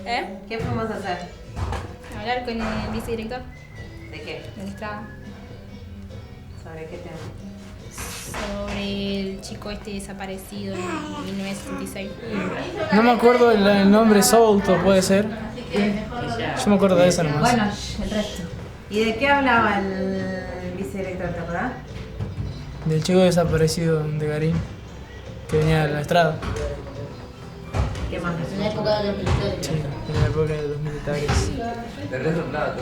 ¿Qué fuimos a hacer? Hablar con el vicedirector ¿De qué? del Estrada. ¿Sobre qué tema? Sobre el chico desaparecido en 1976. No me acuerdo el nombre, Souto, puede ser. Yo me acuerdo de eso nomás. Bueno, el resto. ¿Y de qué hablaba el vicedirector, te acordás? Del chico desaparecido de Garín, que venía de la Estrada. ¿Qué más? En la época de los militares. Sí, en la época de los militares. De resto, nada.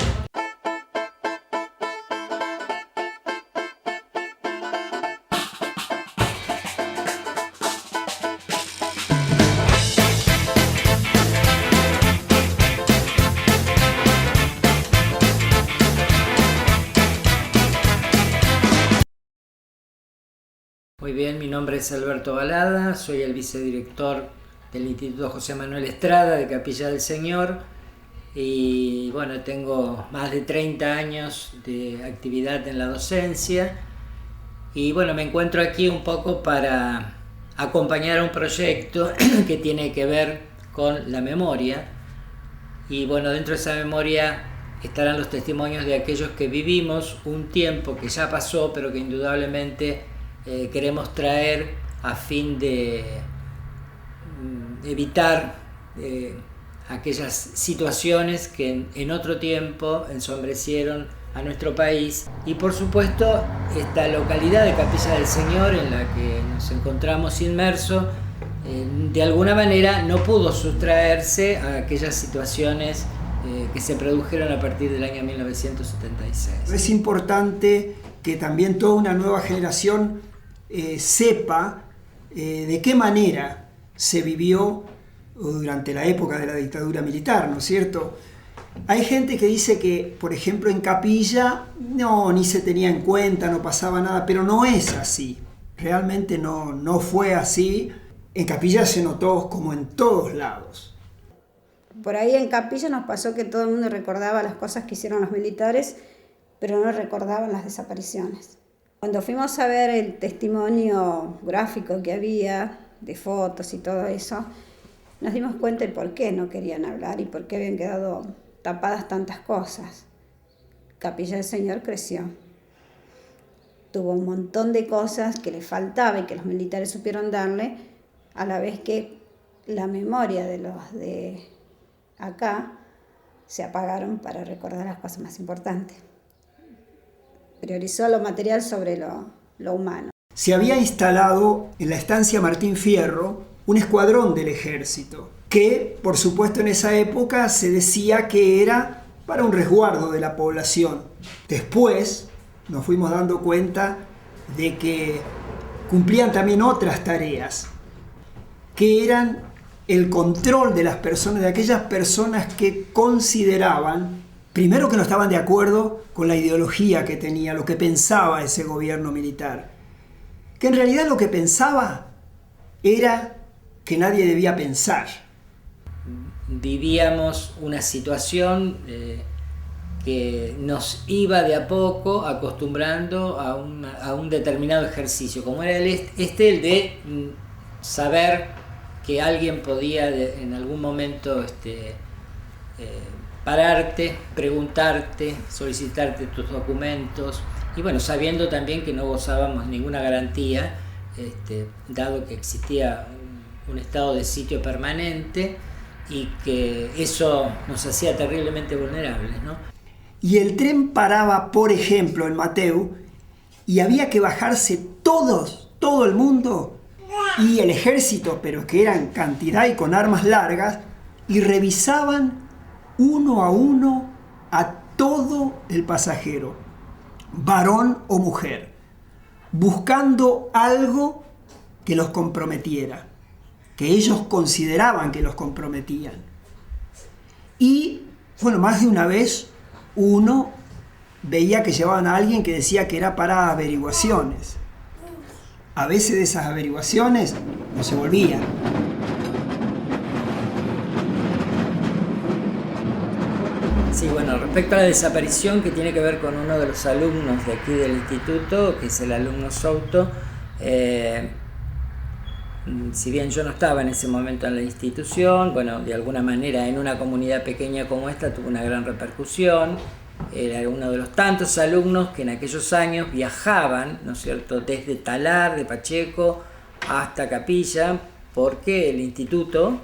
Muy bien, mi nombre es Alberto Balada, soy el vicedirector del Instituto José Manuel Estrada de Capilla del Señor y bueno, tengo más de 30 años de actividad en la docencia y bueno, me encuentro aquí un poco para acompañar a un proyecto que tiene que ver con la memoria y bueno, dentro de esa memoria estarán los testimonios de aquellos que vivimos un tiempo que ya pasó pero que indudablemente queremos traer a fin de evitar aquellas situaciones que en otro tiempo ensombrecieron a nuestro país y por supuesto esta localidad de Capilla del Señor en la que nos encontramos inmersos de alguna manera no pudo sustraerse a aquellas situaciones que se produjeron a partir del año 1976. Es importante que también toda una nueva generación sepa de qué manera se vivió durante la época de la dictadura militar, ¿no es cierto? Hay gente que dice que, por ejemplo, en Capilla ni se tenía en cuenta, no pasaba nada, pero no es así. Realmente no fue así. En Capilla se notó como en todos lados. Por ahí en Capilla nos pasó que todo el mundo recordaba las cosas que hicieron los militares, pero no recordaban las desapariciones. Cuando fuimos a ver el testimonio gráfico que había, de fotos y todo eso, nos dimos cuenta de por qué no querían hablar y por qué habían quedado tapadas tantas cosas. Capilla del Señor creció. Tuvo un montón de cosas que le faltaba y que los militares supieron darle, a la vez que la memoria de los de acá se apagaron para recordar las cosas más importantes. Priorizó lo material sobre lo humano. Se había instalado en la estancia Martín Fierro un escuadrón del ejército, que por supuesto en esa época se decía que era para un resguardo de la población. Después nos fuimos dando cuenta de que cumplían también otras tareas, que eran el control de las personas, de aquellas personas que consideraban, primero que no estaban de acuerdo con la ideología que tenía, lo que pensaba ese gobierno militar, que en realidad lo que pensaba era que nadie debía pensar. Vivíamos una situación que nos iba de a poco acostumbrando a un determinado ejercicio, como era el de saber que alguien podía en algún momento pararte, preguntarte, solicitarte tus documentos y bueno, sabiendo también que no gozábamos ninguna garantía, dado que existía un estado de sitio permanente y que eso nos hacía terriblemente vulnerables, ¿no? Y el tren paraba, por ejemplo, en Mateu, y había que bajarse todo el mundo, y el ejército, pero que eran cantidad y con armas largas, y revisaban uno a uno a todo el pasajero, varón o mujer, buscando algo que los comprometiera, que ellos consideraban que los comprometían. Y, bueno, más de una vez uno veía que llevaban a alguien que decía que era para averiguaciones. A veces de esas averiguaciones no se volvían. Sí, bueno, respecto a la desaparición que tiene que ver con uno de los alumnos de aquí del instituto, que es el alumno Souto, si bien yo no estaba en ese momento en la institución, bueno, de alguna manera en una comunidad pequeña como esta tuvo una gran repercusión. Era uno de los tantos alumnos que en aquellos años viajaban, ¿no es cierto?, desde Talar, de Pacheco, hasta Capilla, porque el instituto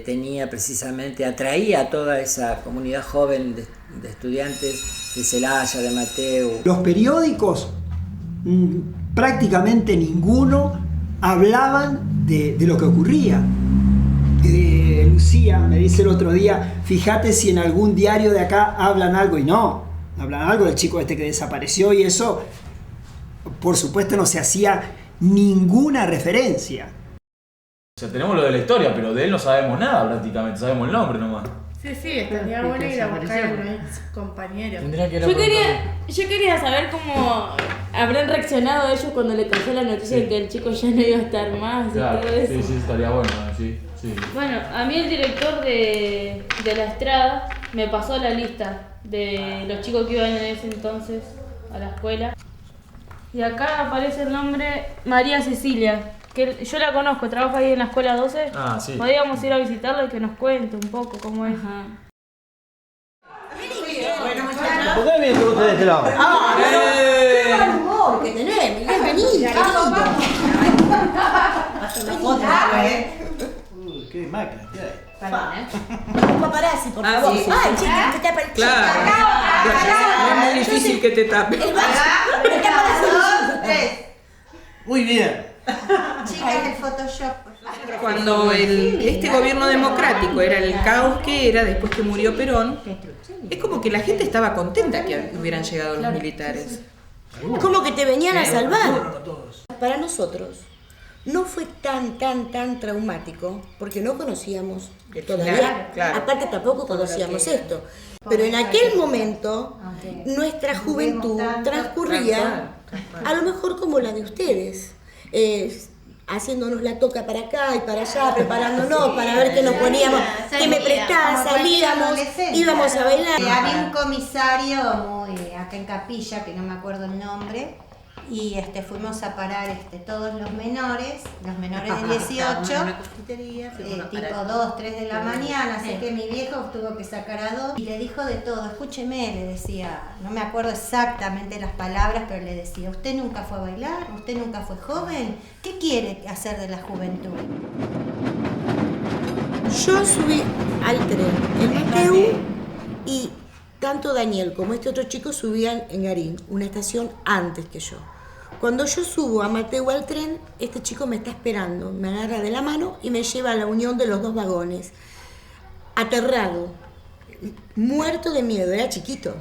tenía precisamente, atraía a toda esa comunidad joven de estudiantes de Celaya, de Mateu. Los periódicos, prácticamente ninguno hablaban de lo que ocurría. Lucía me dice el otro día, fíjate si en algún diario de acá hablan algo, y no, hablan algo del chico que desapareció, y eso, por supuesto, no se hacía ninguna referencia. O sea, tenemos lo de la historia, pero de él no sabemos nada prácticamente, sabemos el nombre nomás. Sí, estaría bueno ir a buscar a un ex compañero. Yo quería saber cómo habrán reaccionado ellos cuando le cayó la noticia de que el chico ya no iba a estar más. Claro, y todo eso. sí, estaría bueno, sí. Bueno, a mí el director de la Estrada me pasó la lista de los chicos que iban en ese entonces a la escuela. Y acá aparece el nombre María Cecilia, que yo la conozco, trabaja ahí en la escuela 12. Ah, sí. Podríamos ir a visitarla y que nos cuente un poco cómo es. ¿Por qué vienen ustedes de este lado? ¡Qué mal humor que tenés! Miguel, vení, ¡Qué máquina! Un paparazzi, por favor. Sí. ¡Ay, chica, te tapa el chico! No es muy difícil que te tape. Muy bien. Chicas, el Photoshop. Cuando este gobierno democrático era el caos que era después que murió Perón, es como que la gente estaba contenta que hubieran llegado los militares. Como que te venían a salvar. Para nosotros no fue tan traumático porque no conocíamos todavía. Claro. Aparte tampoco conocíamos esto. Pero en aquel momento nuestra juventud transcurría a lo mejor como la de ustedes. Haciéndonos la toca para acá y para allá, preparándonos para ver qué nos poníamos, qué me prestás, salíamos, íbamos a bailar. Había un comisario acá en Capilla, que no me acuerdo el nombre, y fuimos a parar todos los menores de 18, tipo 2, 3 de la mañana, así que mi viejo tuvo que sacar a 2 y le dijo de todo. Escúcheme, le decía, no me acuerdo exactamente las palabras, pero le decía, ¿usted nunca fue a bailar? ¿Usted nunca fue joven? ¿Qué quiere hacer de la juventud? Yo subí al tren en Mateu y tanto Daniel como este otro chico subían en Garín, una estación antes que yo. Cuando yo subo a Mateu al tren, este chico me está esperando, me agarra de la mano y me lleva a la unión de los dos vagones. Aterrado, muerto de miedo, era chiquito.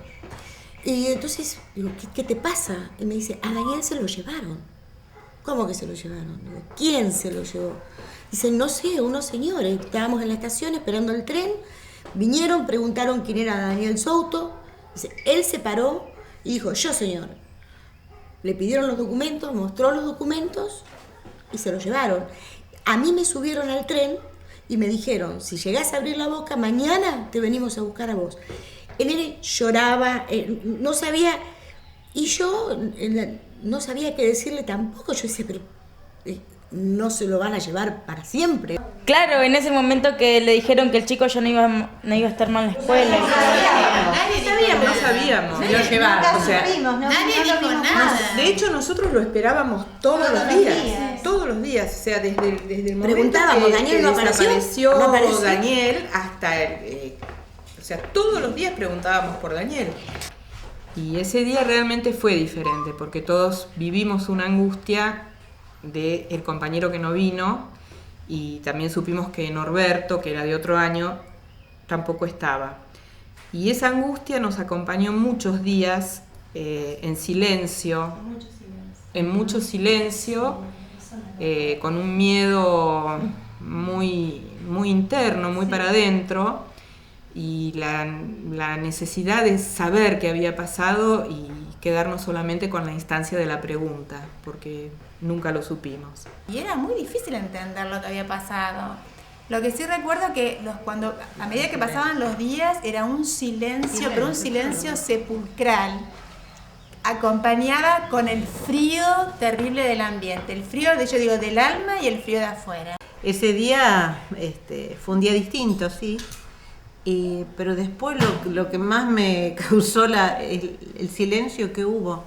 Y entonces digo, ¿qué te pasa? Y me dice, a Daniel se lo llevaron. ¿Cómo que se lo llevaron? Digo, ¿quién se lo llevó? Dice, no sé, unos señores. Estábamos en la estación esperando el tren. Vinieron, preguntaron quién era Daniel Souto. Dice, él se paró y dijo, yo señor. Le pidieron los documentos, mostró los documentos y se los llevaron. A mí me subieron al tren y me dijeron, si llegás a abrir la boca, mañana te venimos a buscar a vos. El nene lloraba, no sabía, y yo no sabía qué decirle tampoco. Yo decía, pero no se lo van a llevar para siempre. Claro, en ese momento que le dijeron que el chico ya no iba a estar mal en la escuela. No sabíamos. Lo llevaron. O sea, Nadie dijo nada. de hecho, nosotros lo esperábamos todos los días. Todos los días. O sea, desde el momento Preguntábamos, que ¿Daniel no desapareció no apareció? Daniel hasta o sea, todos los días preguntábamos por Daniel. Y ese día realmente fue diferente, porque todos vivimos una angustia del compañero que no vino, y también supimos que Norberto, que era de otro año, tampoco estaba. Y esa angustia nos acompañó muchos días en silencio, en mucho silencio, con un miedo muy interno, muy para adentro, y la necesidad de saber qué había pasado y quedarnos solamente con la instancia de la pregunta, porque nunca lo supimos. Y era muy difícil entender lo que había pasado. Lo que sí recuerdo que cuando a medida que pasaban los días era un silencio, pero un silencio sepulcral. acompañaba con el frío terrible del ambiente, el frío del alma y el frío de afuera. Ese día fue un día distinto, sí, pero después lo que más me causó el silencio que hubo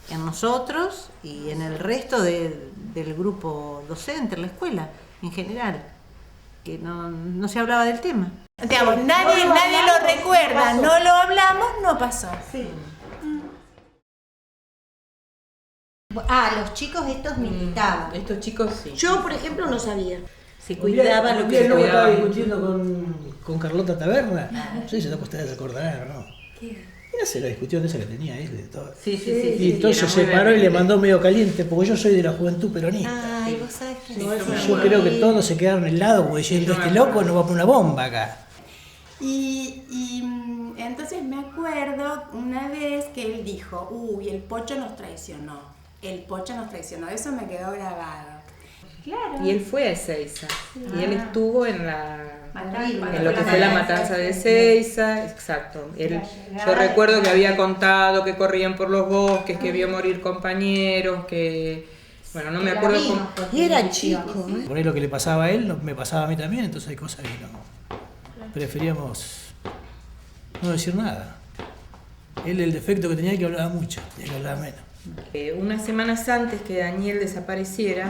en nosotros y en el resto del grupo docente, en la escuela en general, que no se hablaba del tema. Digamos, nadie lo recuerda, no lo hablamos, no pasó. Sí. Los chicos estos militaban. Estos chicos sí. Yo, por ejemplo, no sabía. Se cuidaban lo que se Luego estaba cuidaban. discutiendo con Carlota Taberna. No sé si ustedes se acordarán o no. Era la discusión esa que tenía él de todo. Sí. Y entonces se paró y le mandó medio caliente, porque yo soy de la juventud peronista. Ay, vos sabés que Yo creo que todos se quedaron helados, porque diciendo, este loco nos va a poner una bomba acá. Y entonces me acuerdo una vez que él dijo, uy, el Pocho nos traicionó. El Pocho nos traicionó, eso me quedó grabado. Claro. Y él fue a Ezeiza. Y él estuvo en lo que fue la matanza de Ezeiza. Exacto. Yo recuerdo que había contado que corrían por los bosques, que vio morir compañeros, que... Bueno, no me acuerdo cómo... Y era chico. Por ahí lo que le pasaba a él me pasaba a mí también, entonces hay cosas que no. Preferíamos no decir nada. Él, el defecto que tenía, que hablaba mucho, tenía que hablar menos. Unas semanas antes que Daniel desapareciera,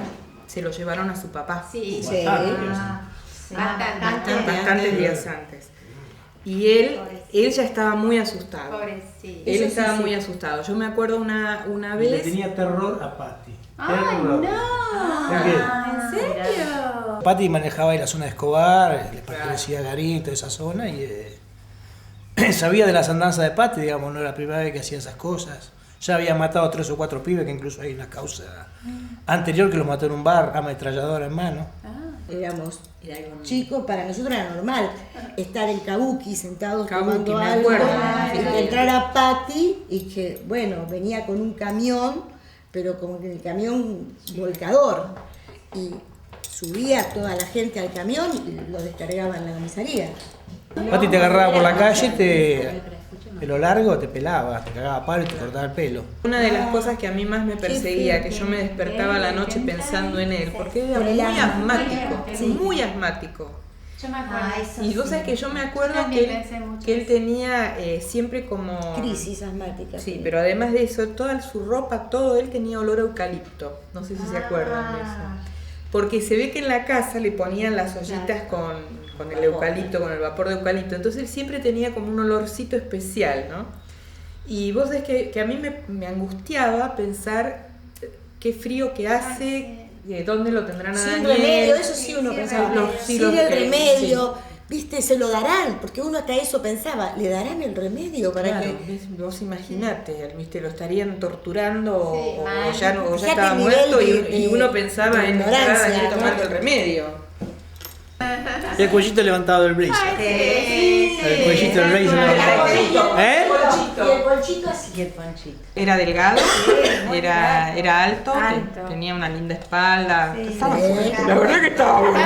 se lo llevaron a su papá. Sí. Bastantes días antes. Y él ya estaba muy asustado. Pobrecito. Él estaba muy asustado. Yo me acuerdo una Le vez... tenía terror a Patti. ¡Ay, Terror. no! ¿De qué? ¿En serio? Patti manejaba ahí la zona de Escobar, le pertenecía a Garín, toda esa zona, y sabía de las andanzas de Patti, digamos, no era la primera vez que hacía esas cosas. Ya había matado a 3 o 4 pibes, que incluso hay una causa anterior que los mató en un bar, ametralladora en mano. Éramos chicos, para nosotros era normal estar en Kabuki sentados Kabuki, tomando me algo, acuerdo. y que entrara Patti y que, bueno, venía con un camión, pero como que el camión volcador, y subía toda la gente al camión y lo descargaba en la comisaría. Patti te agarraba por la calle, pelo largo, te pelaba, te cagaba a palo y te cortaba el pelo. Una de las cosas que a mí más me perseguía, que yo me despertaba a la noche pensando en él, porque era muy asmático, muy asmático. Yo me acuerdo. Y vos sabés que yo me acuerdo que él tenía siempre como... Crisis asmáticas. Sí, pero además de eso, toda su ropa, todo él tenía olor a eucalipto. No sé si se acuerdan de eso. Porque se ve que en la casa le ponían las ollitas con el eucalipto, con el vapor de eucalipto. Entonces él siempre tenía como un olorcito especial, ¿no? Y vos sabés que a mí me angustiaba pensar qué frío que hace, dónde lo tendrán a Sin Daniel. remedio, eso sí uno pensaba. Sin el remedio, viste, se lo darán, porque uno hasta eso pensaba, ¿le darán el remedio para Claro, que...? vos imaginate, ¿viste? Lo estarían torturando o ya Fíjate estaba el nivel muerto de y uno pensaba de en ignorancia, estar ¿no? tomando el remedio. Y el cuellito levantado del blazer. El cuellito del blazer levantado. ¿Eh? Y el ponchito así. Era delgado, era alto, tenía una linda espalda. Estaba fuerte, la verdad que estaba bueno.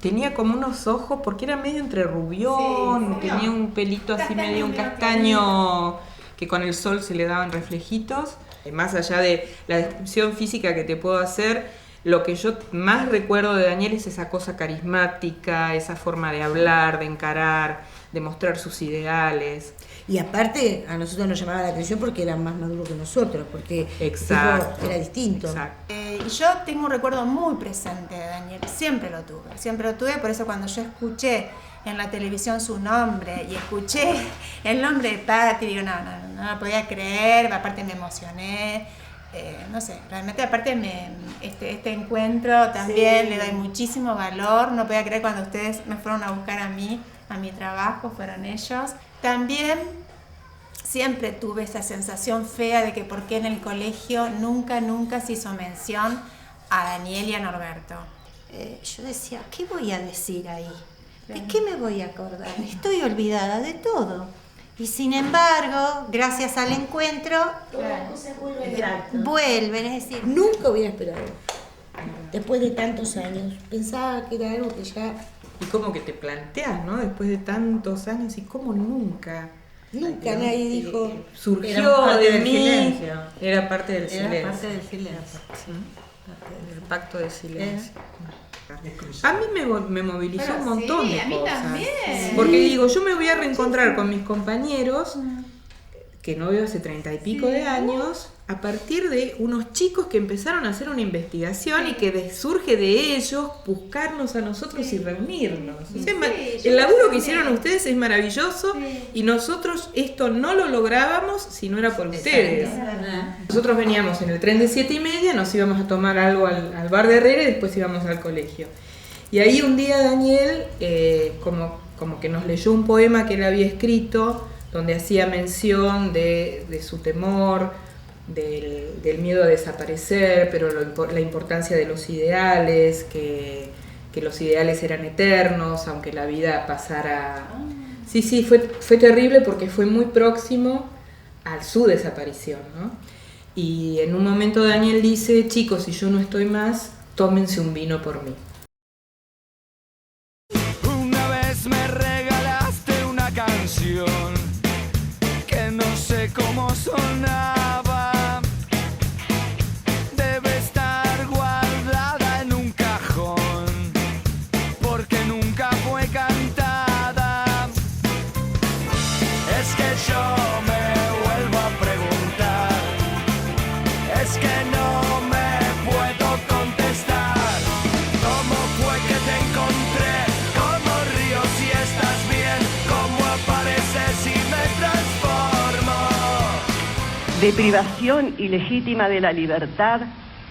Tenía como unos ojos, porque era medio entre rubión, tenía un pelito así medio un castaño que con el sol se le daban reflejitos. Más allá de la descripción física que te puedo hacer, lo que yo más recuerdo de Daniel es esa cosa carismática, esa forma de hablar, de encarar, de mostrar sus ideales. Y aparte, a nosotros nos llamaba la atención porque era más maduro que nosotros, porque Exacto. era distinto. Exacto. Y yo tengo un recuerdo muy presente de Daniel, siempre lo tuve, por eso cuando yo escuché en la televisión su nombre y escuché el nombre de Patti, digo, no lo podía creer, aparte me emocioné, no sé, realmente aparte este encuentro también le doy muchísimo valor, no podía creer cuando ustedes me fueron a buscar a mí, a mi trabajo, fueron ellos. También siempre tuve esa sensación fea de que por qué en el colegio nunca se hizo mención a Daniel y a Norberto. Yo decía, ¿qué voy a decir ahí? ¿De qué me voy a acordar? Estoy olvidada de todo. Y sin embargo, gracias al encuentro, vuelven, es decir... Nunca hubiera esperado, después de tantos años. Pensaba que era algo que ya... Y como que te planteas, ¿no? Después de tantos años, y cómo nunca. Nunca nadie dijo. Surgió de mí. Silencio. Era parte del silencio. Era parte del silencio. El pacto de silencio. A mí me movilizó un montón de a mí cosas. también. Porque digo, yo me voy a reencontrar con mis compañeros que no veo hace 30 y pico de años, a partir de unos chicos que empezaron a hacer una investigación y que surge de ellos buscarnos a nosotros y reunirnos. O sea, el laburo que hicieron ustedes es maravilloso y nosotros esto no lo lográbamos si no era por ustedes. Nosotros veníamos en el tren de 7:30, nos íbamos a tomar algo al bar de Herrera y después íbamos al colegio. Y ahí un día Daniel como que nos leyó un poema que él había escrito donde hacía mención de su temor, del miedo a desaparecer, pero la importancia de los ideales, que los ideales eran eternos, aunque la vida pasara... Sí, fue terrible porque fue muy próximo a su desaparición, ¿no? Y en un momento Daniel dice, chicos, si yo no estoy más, tómense un vino por mí. Una vez me regalaste una canción que no sé cómo sonaba. Debe estar guardada en un cajón porque nunca fue cantada. Es que yo me vuelvo a preguntar, es que no me puedo contestar. ¿Cómo fue que te encontré? ¿Cómo río si estás bien? ¿Cómo apareces si me transformo? De privación ilegítima de la libertad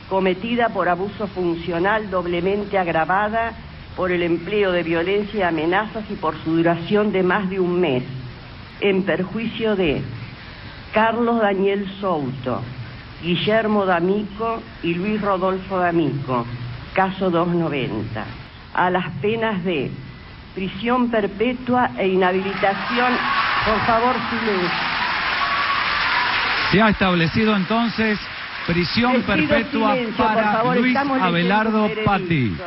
cometida por abuso funcional doblemente agravada por el empleo de violencia y amenazas y por su duración de más de un mes, en perjuicio de Carlos Daniel Souto, Guillermo D'Amico y Luis Rodolfo D'Amico, caso 290, a las penas de prisión perpetua e inhabilitación. Por favor, silencio. Se ha establecido entonces prisión perpetua para Luis Abelardo Patti.